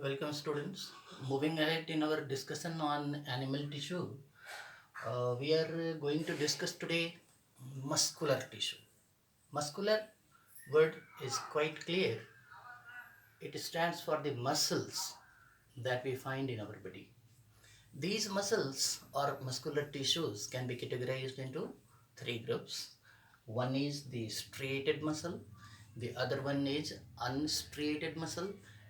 Welcome students. Moving ahead in our discussion on animal tissue, we are going to discuss today muscular tissue. Muscular word is quite clear. It stands for the muscles that we find in our body. These muscles or muscular tissues can be categorized into three groups. One is the striated muscle, the other one is unstriated muscle,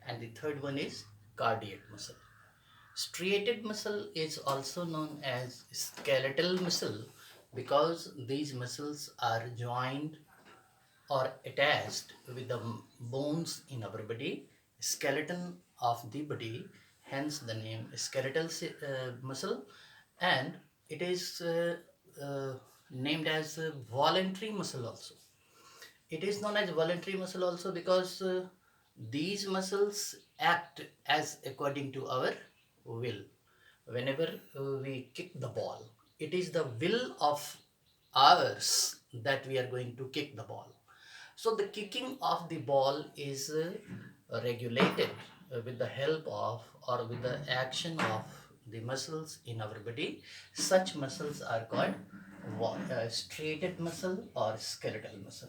and the third one is cardiac muscle. Striated muscle is also known as skeletal muscle because these muscles are joined or attached with the bones in our body, skeleton of the body, hence the name skeletal muscle, and it is named as voluntary muscle also. It is known as voluntary muscle also because these muscles act as according to our will. Whenever we kick the ball, it is the will of ours that we are going to kick the ball. So the kicking of the ball is regulated with the help of or with the action of the muscles in our body. Such muscles are called striated muscle or skeletal muscle.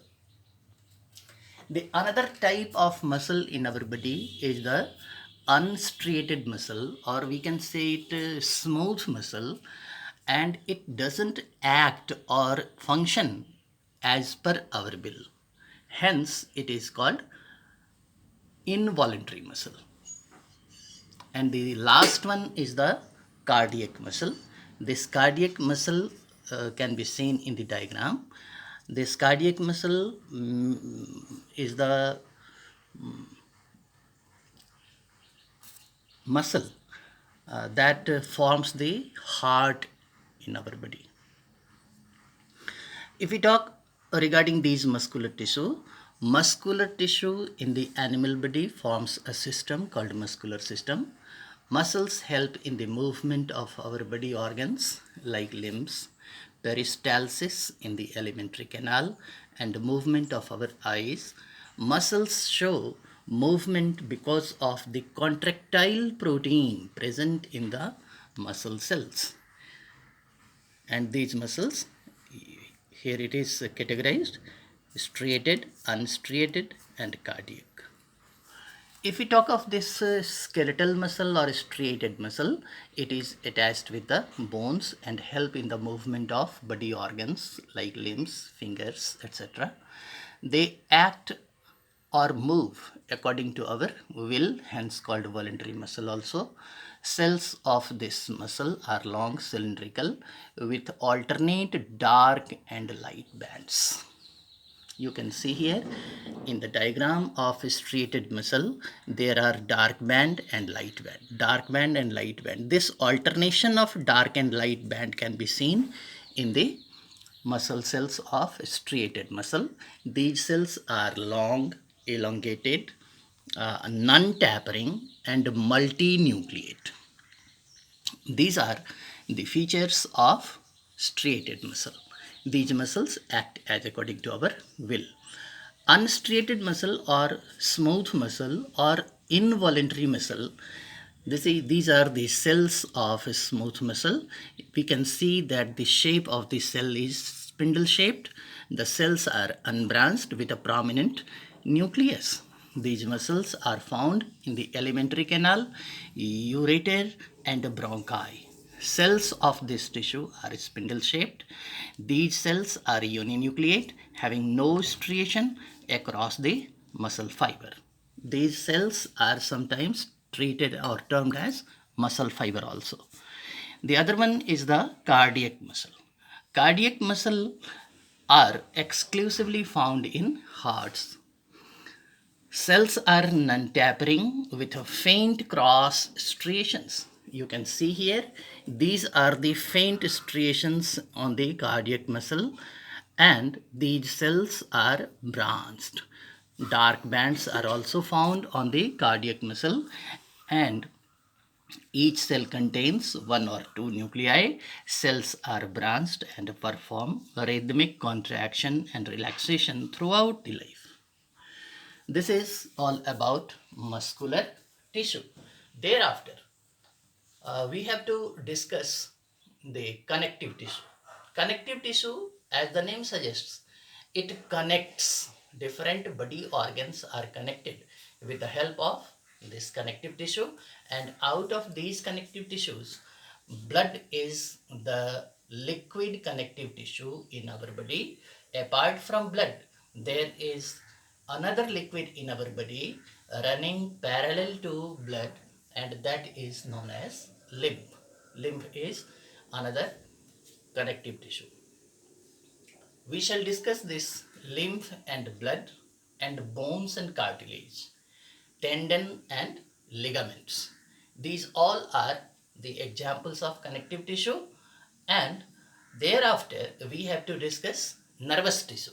The another type of muscle in our body is the unstriated muscle, or we can say it smooth muscle, and it doesn't act or function as per our will. Hence, it is called involuntary muscle. And the last one is the cardiac muscle. This cardiac muscle can be seen in the diagram. This cardiac muscle is the muscle that forms the heart in our body. If we talk regarding these muscular tissue in the animal body forms a system called muscular system. Muscles help in the movement of our body organs like limbs, peristalsis in the alimentary canal, and movement of our eyes. Muscles show movement because of the contractile protein present in the muscle cells. And these muscles, here it is categorized: striated, unstriated, and cardiac. If we talk of this skeletal muscle or striated muscle, it is attached with the bones and help in the movement of body organs like limbs, fingers, etc. They act or move according to our will, hence called voluntary muscle also. Cells of this muscle are long, cylindrical, with alternate dark and light bands. You can see here in the diagram of striated muscle, there are dark band and light band. Dark band and light band. This alternation of dark and light band can be seen in the muscle cells of striated muscle. These cells are long, elongated, non-tapering, and multinucleate. These are the features of striated muscle. These muscles act as according to our will. Unstriated muscle or smooth muscle or involuntary muscle, these are the cells of a smooth muscle. We can see that the shape of the cell is spindle shaped. The cells are unbranched with a prominent nucleus. These muscles are found in the alimentary canal, ureter, and bronchi. Cells of this tissue are spindle shaped. These cells are uninucleate, having no striation across the muscle fiber. These cells are sometimes treated or termed as muscle fiber also. The other one is the cardiac muscle. Cardiac muscle are exclusively found in hearts. Cells are non-tapering with a faint cross striations. You can see here, these are the faint striations on the cardiac muscle, and these cells are branched. Dark bands are also found on the cardiac muscle, and each cell contains one or two nuclei. Cells are branched and perform rhythmic contraction and relaxation throughout the life. This is all about muscular tissue. Thereafter, we have to discuss the connective tissue. Connective tissue, as the name suggests, it connects. Different body organs are connected with the help of this connective tissue, and out of these connective tissues, blood is the liquid connective tissue in our body. Apart from blood, there is another liquid in our body running parallel to blood, and that is known as lymph. Lymph is another connective tissue. We shall discuss this lymph and blood and bones and cartilage, tendon and ligaments. These all are the examples of connective tissue, and thereafter we have to discuss nervous tissue.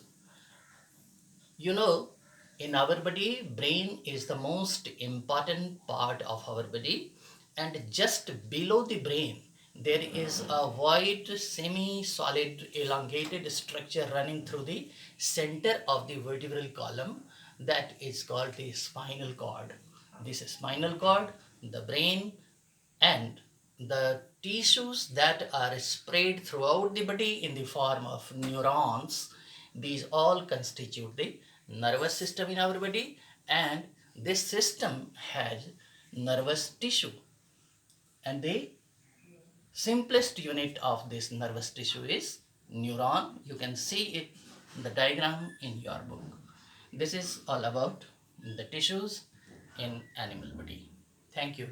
You know, in our body, brain is the most important part of our body, and just below the brain, there is a white, semi solid, elongated structure running through the center of the vertebral column that is called the spinal cord. This spinal cord, the brain, and the tissues that are spread throughout the body in the form of neurons, these all constitute the nervous system in our body, and this system has nervous tissue, and the simplest unit of this nervous tissue is neuron. You can see it in the diagram in your book. This is all about the tissues in animal body. Thank you.